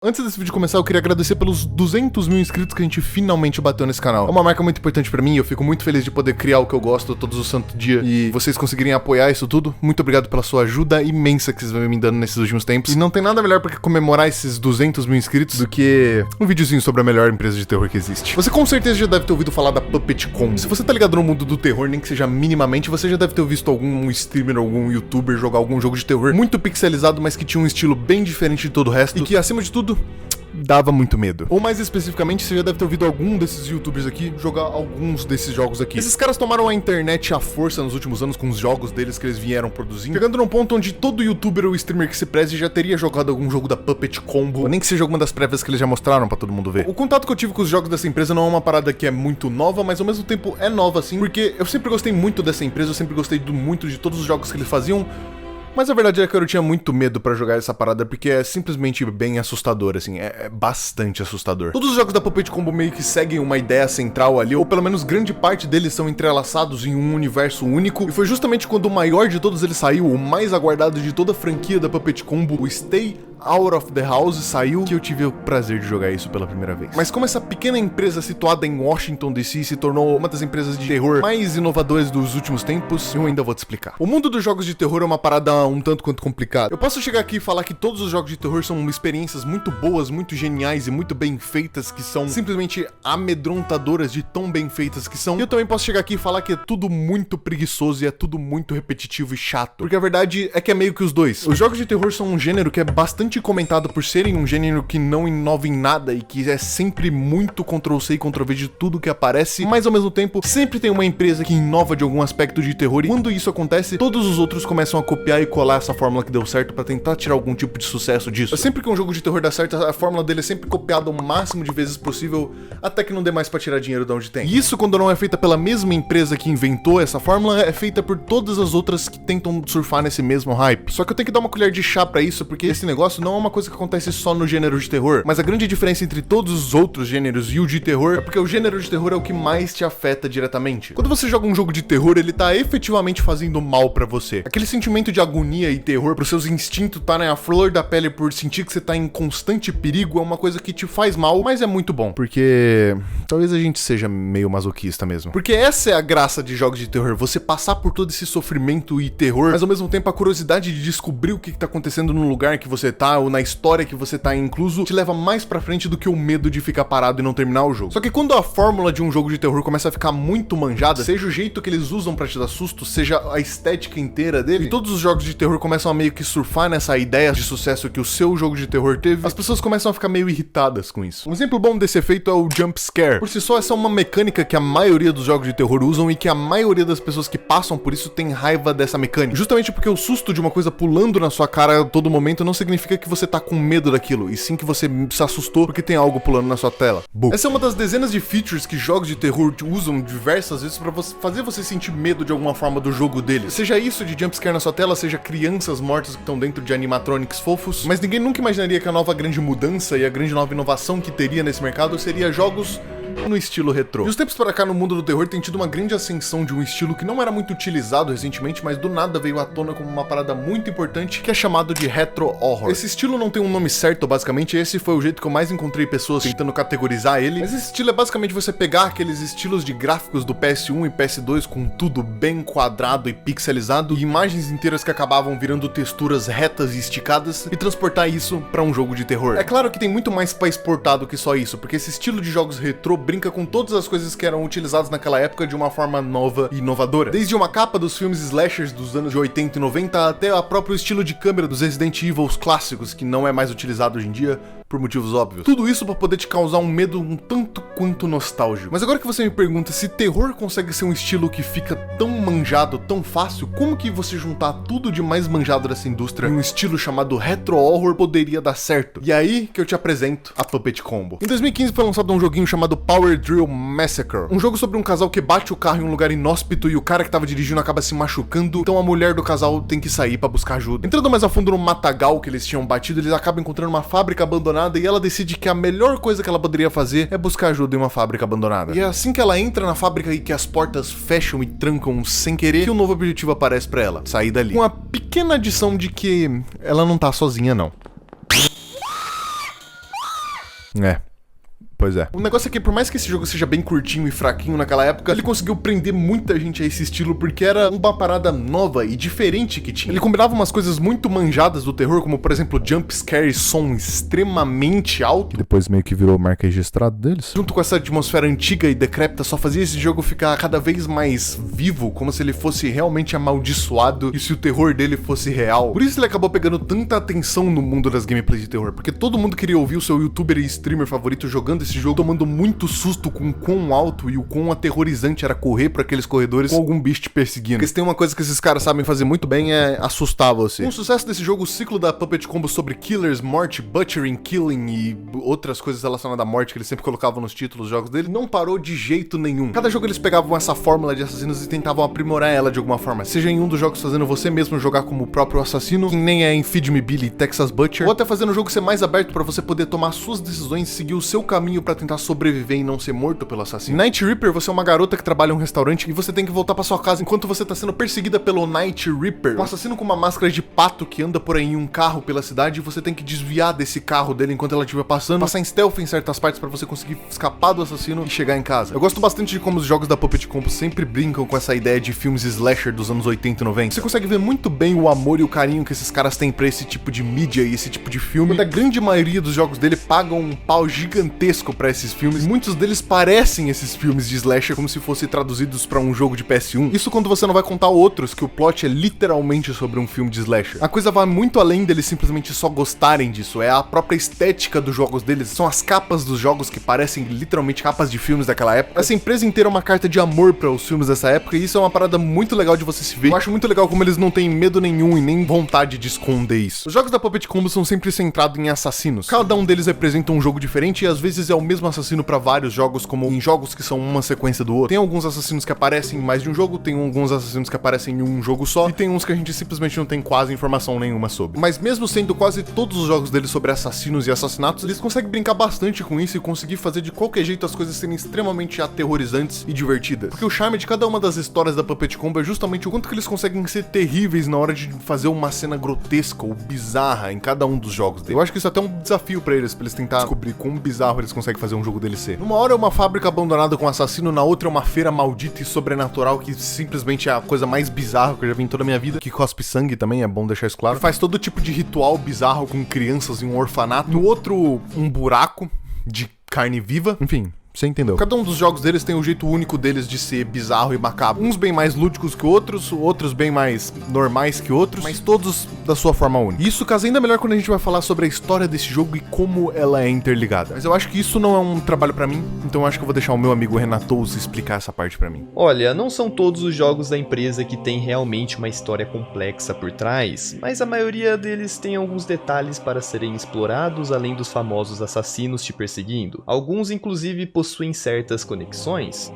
Antes desse vídeo começar, eu queria agradecer pelos 200 mil inscritos que a gente finalmente bateu nesse canal. É uma marca muito importante pra mim, eu fico muito feliz de poder criar o que eu gosto todos os santos dias e vocês conseguirem apoiar isso tudo. Muito obrigado pela sua ajuda imensa que vocês vão me dando nesses últimos tempos. E não tem nada melhor pra comemorar esses 200 mil inscritos do que um videozinho sobre a melhor empresa de terror que existe. Você com certeza já deve ter ouvido falar da Puppet Combo. Se você tá ligado no mundo do terror, nem que seja minimamente, você já deve ter visto algum streamer, algum youtuber jogar algum jogo de terror muito pixelizado, mas que tinha um estilo bem diferente de todo o resto e que, acima de tudo, dava muito medo. Ou mais especificamente, você já deve ter ouvido algum desses youtubers aqui jogar alguns desses jogos aqui. Esses caras tomaram a internet à força nos últimos anos com os jogos deles que eles vieram produzindo, chegando num ponto onde todo youtuber ou streamer que se preze já teria jogado algum jogo da Puppet Combo, ou nem que seja alguma das prévias que eles já mostraram pra todo mundo ver. O contato que eu tive com os jogos dessa empresa não é uma parada que é muito nova, mas ao mesmo tempo é nova sim, porque eu sempre gostei muito dessa empresa, eu sempre gostei muito de todos os jogos que eles faziam. Mas a verdade é que eu tinha muito medo pra jogar essa parada, porque é simplesmente bem assustador, assim, é bastante assustador. Todos os jogos da Puppet Combo meio que seguem uma ideia central ali, ou pelo menos grande parte deles são entrelaçados em um universo único, e foi justamente quando o maior de todos eles saiu, o mais aguardado de toda a franquia da Puppet Combo, o Stay Out of the House, saiu, que eu tive o prazer de jogar isso pela primeira vez. Mas como essa pequena empresa situada em Washington DC se tornou uma das empresas de terror mais inovadoras dos últimos tempos, eu ainda vou te explicar. O mundo dos jogos de terror é uma parada um tanto quanto complicada. Eu posso chegar aqui e falar que todos os jogos de terror são experiências muito boas, muito geniais e muito bem feitas, que são simplesmente amedrontadoras de tão bem feitas que são. E eu também posso chegar aqui e falar que é tudo muito preguiçoso e é tudo muito repetitivo e chato. Porque a verdade é que é meio que os dois. Os jogos de terror são um gênero que é bastante comentado por serem um gênero que não inova em nada e que é sempre muito Ctrl-C e Ctrl-V de tudo que aparece, mas ao mesmo tempo sempre tem uma empresa que inova de algum aspecto de terror, e quando isso acontece, todos os outros começam a copiar e colar essa fórmula que deu certo pra tentar tirar algum tipo de sucesso disso. Sempre que um jogo de terror dá certo, a fórmula dele é sempre copiada o máximo de vezes possível, até que não dê mais pra tirar dinheiro de onde tem. E isso, quando não é feita pela mesma empresa que inventou essa fórmula, é feita por todas as outras que tentam surfar nesse mesmo hype. Só que eu tenho que dar uma colher de chá pra isso, porque esse negócio não é uma coisa que acontece só no gênero de terror, mas a grande diferença entre todos os outros gêneros e o de terror é porque o gênero de terror é o que mais te afeta diretamente. Quando você joga um jogo de terror, ele tá efetivamente fazendo mal pra você. Aquele sentimento de agonia e terror pros seus instintos estarem à flor da pele por sentir que você tá em constante perigo é uma coisa que te faz mal, mas é muito bom, porque talvez a gente seja meio masoquista mesmo. Porque essa é a graça de jogos de terror, você passar por todo esse sofrimento e terror, mas ao mesmo tempo a curiosidade de descobrir o que tá acontecendo no lugar que você tá, ou na história que você tá incluso, te leva mais pra frente do que o medo de ficar parado e não terminar o jogo. Só que quando a fórmula de um jogo de terror começa a ficar muito manjada, seja o jeito que eles usam pra te dar susto, seja a estética inteira dele, e todos os jogos de terror começam a meio que surfar nessa ideia de sucesso que o seu jogo de terror teve, as pessoas começam a ficar meio irritadas com isso. Um exemplo bom desse efeito é o jump scare. Por si só, essa é uma mecânica que a maioria dos jogos de terror usam e que a maioria das pessoas que passam por isso tem raiva dessa mecânica. Justamente porque o susto de uma coisa pulando na sua cara a todo momento não significa que você tá com medo daquilo, e sim que você se assustou porque tem algo pulando na sua tela. Essa é uma das dezenas de features que jogos de terror usam diversas vezes pra fazer você sentir medo de alguma forma do jogo deles. Seja isso de jumpscare na sua tela, seja crianças mortas que estão dentro de animatronics fofos, mas ninguém nunca imaginaria que a nova grande mudança e a grande nova inovação que teria nesse mercado seria jogos no estilo retrô. E os tempos para cá no mundo do terror tem tido uma grande ascensão de um estilo que não era muito utilizado recentemente, mas do nada veio à tona como uma parada muito importante, que é chamado de retro horror. Esse estilo não tem um nome certo, basicamente, esse foi o jeito que eu mais encontrei pessoas tentando categorizar ele, mas esse estilo é basicamente você pegar aqueles estilos de gráficos do PS1 e PS2 com tudo bem quadrado e pixelizado, e imagens inteiras que acabavam virando texturas retas e esticadas, e transportar isso para um jogo de terror. É claro que tem muito mais pra exportar do que só isso, porque esse estilo de jogos retrô brinca com todas as coisas que eram utilizadas naquela época de uma forma nova e inovadora. Desde uma capa dos filmes slashers dos anos de 80 e 90 até o próprio estilo de câmera dos Resident Evil clássicos, que não é mais utilizado hoje em dia, por motivos óbvios. Tudo isso pra poder te causar um medo um tanto quanto nostálgico. Mas agora que você me pergunta se terror consegue ser um estilo que fica tão manjado, tão fácil, como que você juntar tudo de mais manjado dessa indústria em um estilo chamado retro horror poderia dar certo? E aí que eu te apresento a Puppet Combo. Em 2015 foi lançado um joguinho chamado Power Drill Massacre, um jogo sobre um casal que bate o carro em um lugar inóspito e o cara que tava dirigindo acaba se machucando, então a mulher do casal tem que sair pra buscar ajuda. Entrando mais a fundo no matagal que eles tinham batido, eles acabam encontrando uma fábrica abandonada e ela decide que a melhor coisa que ela poderia fazer é buscar ajuda em uma fábrica abandonada. E é assim que ela entra na fábrica e que as portas fecham e trancam sem querer, que um novo objetivo aparece pra ela: sair dali. Com a pequena adição de que ela não tá sozinha, não. Pois é. O negócio é que, por mais que esse jogo seja bem curtinho e fraquinho naquela época, ele conseguiu prender muita gente a esse estilo, porque era uma parada nova e diferente que tinha. Ele combinava umas coisas muito manjadas do terror, como, por exemplo, jump scare e som extremamente alto, que depois meio que virou marca registrada deles. Junto com essa atmosfera antiga e decrépita, só fazia esse jogo ficar cada vez mais vivo, como se ele fosse realmente amaldiçoado e se o terror dele fosse real. Por isso ele acabou pegando tanta atenção no mundo das gameplays de terror, porque todo mundo queria ouvir o seu youtuber e streamer favorito jogando esse jogo, tomando muito susto com o quão alto e o quão aterrorizante era correr por aqueles corredores com algum bicho te perseguindo. Porque se tem uma coisa que esses caras sabem fazer muito bem é assustar você. Com o sucesso desse jogo, o ciclo da Puppet Combo sobre killers, morte, butchering, killing e outras coisas relacionadas à morte que eles sempre colocavam nos títulos dos jogos dele não parou de jeito nenhum. Cada jogo eles pegavam essa fórmula de assassinos e tentavam aprimorar ela de alguma forma, seja em um dos jogos fazendo você mesmo jogar como o próprio assassino, que nem é em Feed Me Billy e Texas Butcher, ou até fazendo o jogo ser mais aberto pra você poder tomar suas decisões e seguir o seu caminho pra tentar sobreviver e não ser morto pelo assassino. Em Night Reaper, você é uma garota que trabalha em um restaurante e você tem que voltar pra sua casa enquanto você tá sendo perseguida pelo Night Reaper, um assassino com uma máscara de pato que anda por aí em um carro pela cidade e você tem que desviar desse carro dele enquanto ela estiver passando, passar em stealth em certas partes pra você conseguir escapar do assassino e chegar em casa. Eu gosto bastante de como os jogos da Puppet Combo sempre brincam com essa ideia de filmes slasher dos anos 80 e 90. Você consegue ver muito bem o amor e o carinho que esses caras têm pra esse tipo de mídia e esse tipo de filme, quando a grande maioria dos jogos dele pagam um pau gigantesco pra esses filmes. Muitos deles parecem esses filmes de slasher como se fossem traduzidos pra um jogo de PS1. Isso quando você não vai contar outros, que o plot é literalmente sobre um filme de slasher. A coisa vai muito além deles simplesmente só gostarem disso, é a própria estética dos jogos deles, são as capas dos jogos que parecem literalmente capas de filmes daquela época. Essa empresa inteira é uma carta de amor para os filmes dessa época e isso é uma parada muito legal de você se ver. Eu acho muito legal como eles não têm medo nenhum e nem vontade de esconder isso. Os jogos da Puppet Combo são sempre centrados em assassinos. Cada um deles representa um jogo diferente e às vezes é o mesmo assassino para vários jogos, como em jogos que são uma sequência do outro. Tem alguns assassinos que aparecem em mais de um jogo, tem alguns assassinos que aparecem em um jogo só, e tem uns que a gente simplesmente não tem quase informação nenhuma sobre. Mas mesmo sendo quase todos os jogos deles sobre assassinos e assassinatos, eles conseguem brincar bastante com isso e conseguir fazer de qualquer jeito as coisas serem extremamente aterrorizantes e divertidas. Porque o charme de cada uma das histórias da Puppet Combo é justamente o quanto que eles conseguem ser terríveis na hora de fazer uma cena grotesca ou bizarra em cada um dos jogos deles. Eu acho que isso é até um desafio pra eles tentar descobrir quão bizarro eles conseguem fazer um jogo dele ser. Numa hora é uma fábrica abandonada com um assassino, na outra é uma feira maldita e sobrenatural que simplesmente é a coisa mais bizarra que eu já vi em toda a minha vida, que cospe sangue também, é bom deixar isso claro. Faz todo tipo de ritual bizarro com crianças em um orfanato. No outro, um buraco de carne viva. Enfim, você entendeu. Cada um dos jogos deles tem um jeito único deles de ser bizarro e macabro. Uns bem mais lúdicos que outros bem mais normais que outros, mas todos da sua forma única. E isso casa ainda melhor quando a gente vai falar sobre a história desse jogo e como ela é interligada. Mas eu acho que isso não é um trabalho pra mim, então eu acho que eu vou deixar o meu amigo Renatoso explicar essa parte pra mim. Olha, não são todos os jogos da empresa que têm realmente uma história complexa por trás, mas a maioria deles tem alguns detalhes para serem explorados além dos famosos assassinos te perseguindo. Alguns inclusive possuem certas conexões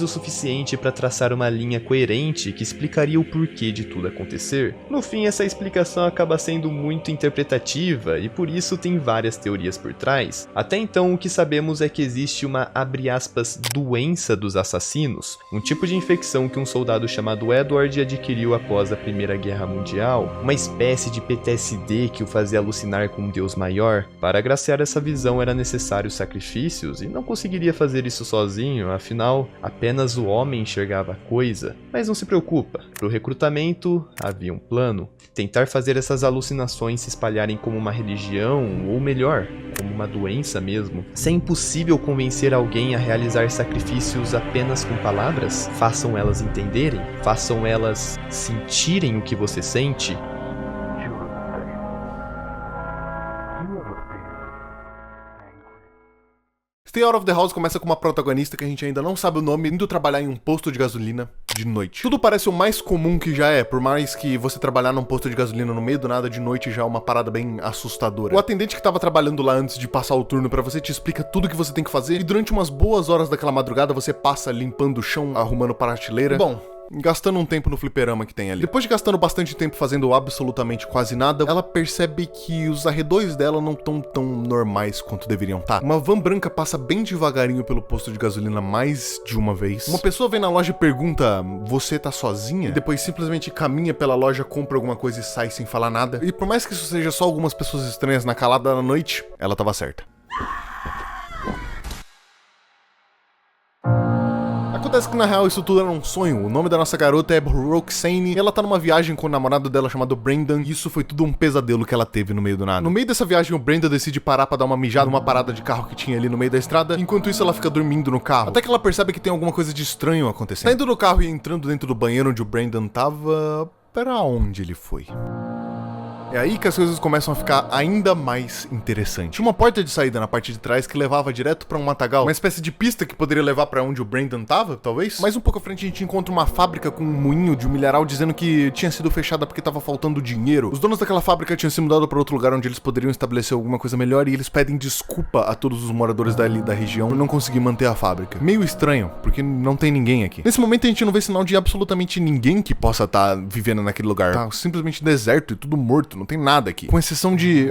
o suficiente para traçar uma linha coerente que explicaria o porquê de tudo acontecer. No fim, essa explicação acaba sendo muito interpretativa e por isso tem várias teorias por trás. Até então, o que sabemos é que existe uma, abre aspas, doença dos assassinos, um tipo de infecção que um soldado chamado Edward adquiriu após a Primeira Guerra Mundial, uma espécie de PTSD que o fazia alucinar com um deus maior. Para agraciar essa visão era necessário sacrifícios e não conseguiria fazer isso sozinho, afinal, apenas o homem enxergava a coisa. Mas não se preocupa, para o recrutamento havia um plano: tentar fazer essas alucinações se espalharem como uma religião, ou melhor, como uma doença mesmo. Se é impossível convencer alguém a realizar sacrifícios apenas com palavras, façam elas entenderem, façam elas sentirem o que você sente. Stay Out of the House começa com uma protagonista que a gente ainda não sabe o nome, indo trabalhar em um posto de gasolina de noite. Tudo parece o mais comum que já é, por mais que você trabalhar num posto de gasolina no meio do nada de noite já é uma parada bem assustadora. O atendente que tava trabalhando lá antes de passar o turno pra você te explica tudo o que você tem que fazer e durante umas boas horas daquela madrugada você passa limpando o chão, arrumando prateleira. Bom, gastando um tempo no fliperama que tem ali. Depois de gastando bastante tempo fazendo absolutamente quase nada, ela percebe que os arredores dela não estão tão normais quanto deveriam estar. Uma van branca passa bem devagarinho pelo posto de gasolina mais de uma vez. Uma pessoa vem na loja e pergunta: você tá sozinha? E depois simplesmente caminha pela loja, compra alguma coisa e sai sem falar nada. E por mais que isso seja só algumas pessoas estranhas na calada da noite, ela tava certa. Acontece que na real isso tudo era um sonho. O nome da nossa garota é Roxane e ela tá numa viagem com o namorado dela chamado Brendan, e isso foi tudo um pesadelo que ela teve no meio do nada. No meio dessa viagem, o Brendan decide parar pra dar uma mijada numa parada de carro que tinha ali no meio da estrada. Enquanto isso, ela fica dormindo no carro, até que ela percebe que tem alguma coisa de estranho acontecendo. Saindo do carro e entrando dentro do banheiro onde o Brendan tava... Pra onde ele foi? É aí que as coisas começam a ficar ainda mais interessantes. Tinha uma porta de saída na parte de trás que levava direto pra um matagal, uma espécie de pista que poderia levar pra onde o Brendan tava, talvez. Mas um pouco à frente a gente encontra uma fábrica com um moinho de um milharal dizendo que tinha sido fechada porque tava faltando dinheiro. Os donos daquela fábrica tinham se mudado pra outro lugar onde eles poderiam estabelecer alguma coisa melhor, e eles pedem desculpa a todos os moradores dali da região por não conseguir manter a fábrica. Meio estranho, porque não tem ninguém aqui. Nesse momento a gente não vê sinal de absolutamente ninguém que possa estar vivendo naquele lugar. Tá simplesmente deserto e tudo morto, não tem nada aqui. Com exceção de...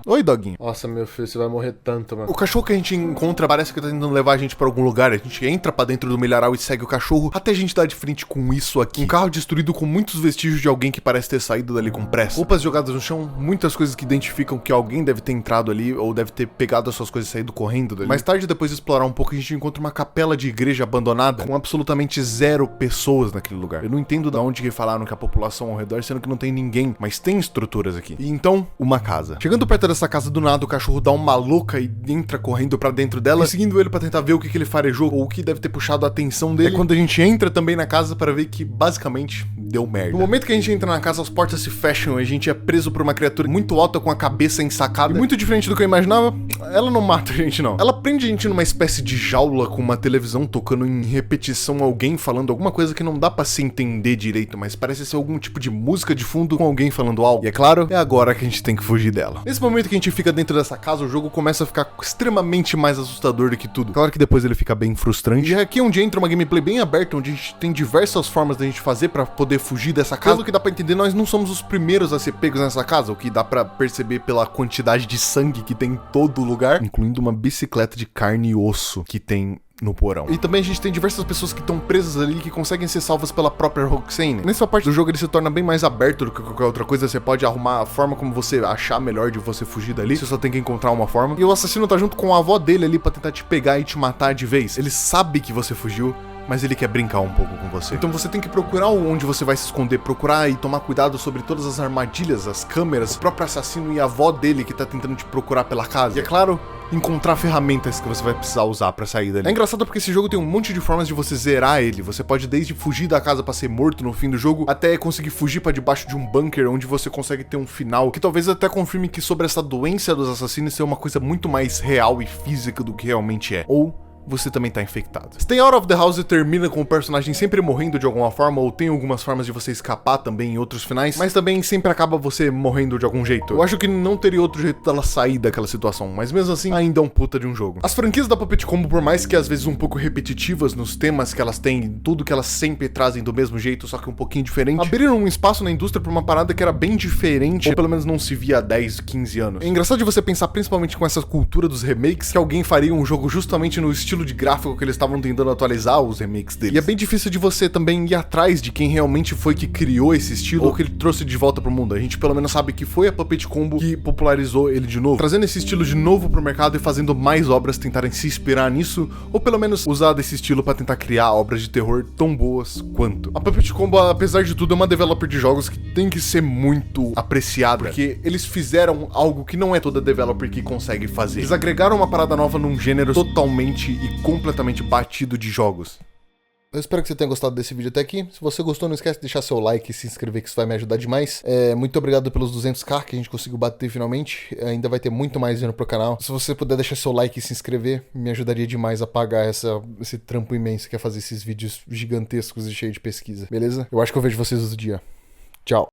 oi, doguinho. Nossa, meu filho, você vai morrer tanto, mano. O cachorro que a gente encontra parece que tá tentando levar a gente pra algum lugar. A gente entra pra dentro do milharal e segue o cachorro até a gente dar de frente com isso aqui. Um carro destruído com muitos vestígios de alguém que parece ter saído dali com pressa. Roupas jogadas no chão, muitas coisas que identificam que alguém deve ter entrado ali ou deve ter pegado as suas coisas e saído correndo dali. Mais tarde, depois de explorar um pouco, a gente encontra uma capela de igreja abandonada com absolutamente 0 pessoas naquele lugar. Eu não entendo de onde que falaram que a população ao redor, sendo que não tem ninguém, mas tem estruturas aqui. E então, uma casa. Chegando perto dessa casa, do nada o cachorro dá uma louca e entra correndo pra dentro dela, e seguindo ele pra tentar ver o que ele farejou ou o que deve ter puxado a atenção dele. É quando a gente entra também na casa pra ver que basicamente deu merda. No momento que a gente entra na casa, as portas se fecham e a gente é preso por uma criatura muito alta com a cabeça ensacada. E muito diferente do que eu imaginava, ela não mata a gente não. Ela prende a gente numa espécie de jaula com uma televisão tocando em repetição, alguém falando alguma coisa que não dá pra se entender direito, mas parece ser algum tipo de música de fundo com alguém falando algo. E é claro, é agora que a gente tem que fugir dela. Nesse momento que a gente fica dentro dessa casa, o jogo começa a ficar extremamente mais assustador do que tudo. Claro que depois ele fica bem frustrante. E é aqui onde entra uma gameplay bem aberta, onde a gente tem diversas formas da gente fazer pra poder fugir dessa casa. Pelo que dá pra entender, nós não somos os primeiros a ser pegos nessa casa, o que dá pra perceber pela quantidade de sangue que tem em todo lugar, incluindo uma bicicleta de carne e osso que tem no porão. E também a gente tem diversas pessoas que estão presas ali que conseguem ser salvas pela própria Roxane. Nessa parte do jogo ele se torna bem mais aberto do que qualquer outra coisa. Você pode arrumar a forma como você achar melhor de você fugir dali. Você só tem que encontrar uma forma. E o assassino tá junto com a avó dele ali pra tentar te pegar e te matar de vez. Ele sabe que você fugiu, mas ele quer brincar um pouco com você. Então você tem que procurar onde você vai se esconder, procurar e tomar cuidado sobre todas as armadilhas, as câmeras, o próprio assassino e a avó dele que tá tentando te procurar pela casa. E é claro, encontrar ferramentas que você vai precisar usar pra sair dali. É engraçado porque esse jogo tem um monte de formas de você zerar ele. Você pode desde fugir da casa pra ser morto no fim do jogo, até conseguir fugir pra debaixo de um bunker onde você consegue ter um final que talvez até confirme que sobre essa doença dos assassinos ser uma coisa muito mais real e física do que realmente é. Ou você também tá infectado. Stay Out of the House termina com o personagem sempre morrendo de alguma forma, ou tem algumas formas de você escapar também em outros finais, mas também sempre acaba você morrendo de algum jeito. Eu acho que não teria outro jeito dela sair daquela situação, mas mesmo assim, ainda é um puta de um jogo. As franquias da Puppet Combo, por mais que às vezes um pouco repetitivas nos temas que elas têm, tudo que elas sempre trazem do mesmo jeito, só que um pouquinho diferente, abriram um espaço na indústria pra uma parada que era bem diferente, ou pelo menos não se via há 10, 15 anos. É engraçado de você pensar, principalmente com essa cultura dos remakes, que alguém faria um jogo justamente no estilo de gráfico que eles estavam tentando atualizar os remakes deles. E é bem difícil de você também ir atrás de quem realmente foi que criou esse estilo ou que ele trouxe de volta pro mundo. A gente pelo menos sabe que foi a Puppet Combo que popularizou ele de novo, trazendo esse estilo de novo pro mercado e fazendo mais obras tentarem se inspirar nisso, ou pelo menos usar desse estilo pra tentar criar obras de terror tão boas quanto. A Puppet Combo, apesar de tudo, é uma developer de jogos que tem que ser muito apreciada, porque eles fizeram algo que não é toda developer que consegue fazer. Eles agregaram uma parada nova num gênero totalmente e completamente batido de jogos. Eu espero que você tenha gostado desse vídeo até aqui. Se você gostou, não esquece de deixar seu like e se inscrever, que isso vai me ajudar demais. Muito obrigado pelos 200k que a gente conseguiu bater finalmente. Ainda vai ter muito mais vindo pro canal. Se você puder deixar seu like e se inscrever, me ajudaria demais a pagar esse trampo imenso que é fazer esses vídeos gigantescos e cheios de pesquisa. Beleza? Eu acho que eu vejo vocês outro dia. Tchau.